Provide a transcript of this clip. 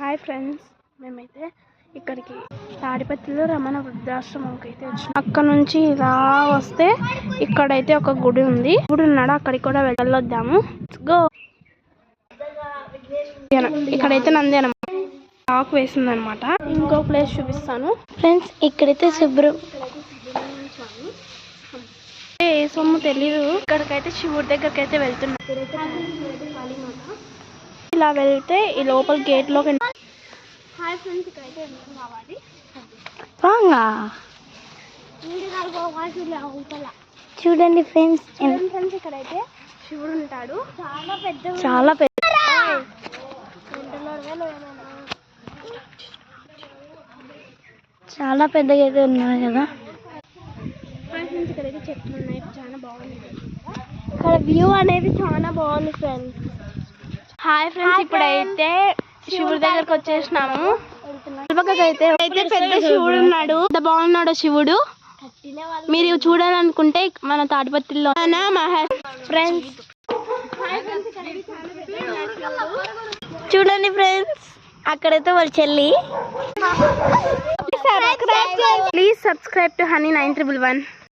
Hi friends, మేమైతే ఇక్కడికి తాడిపత్రిలో రమణ వృద్ధాశ్రమంకి అయితే వచ్చాం. అక్కడ నుంచి ఇలా వస్తే ఇక్కడైతే ఒక గుడి ఉంది. గుడి ఉన్నాడు, అక్కడికి కూడా వెళ్ళొద్దాము. గో. ఇక్కడైతే నంది అనమాట ఆకు వేసింది అనమాట. ఇంకో ప్లేస్ చూపిస్తాను ఫ్రెండ్స్. ఇక్కడైతే శుభ్రం ఏ సొమ్ము తెలీదు. ఇక్కడికైతే శివుడి దగ్గరికి అయితే వెళ్తున్నాం. ఇలా వెళ్తే ఈ లోపల గేట్ లోకి. హాయ్ ఫ్రెండ్స్, ఇక్కడైతే కావాలి చూడండి ఫ్రెండ్స్. ఫ్రెండ్స్ ఇక్కడైతే శివుడు ఉంటాడు. చాలా పెద్ద చాలా పెద్దగా అయితే ఉన్నాయి కదా. ఫ్రెండ్స్ ఇక్కడైతే చెట్లు ఉన్నాయి, చాలా బాగుంది. ఇక్కడ వ్యూ అనేది చాలా బాగుంది ఫ్రెండ్స్. హాయ్ ఫ్రెండ్స్, ఇప్పుడైతే శివుడి దగ్గరకు వచ్చేసినాము. అయితే పెద్ద శివుడు ఉన్నాడు. ఎంత బాగున్నాడు శివుడు. మీరు చూడాలనుకుంటే మన తాడిపత్రిలో ఫ్రెండ్స్ చూడండి ఫ్రెండ్స్, అక్కడైతే వాళ్ళ చెల్లి. Please subscribe to honey 911.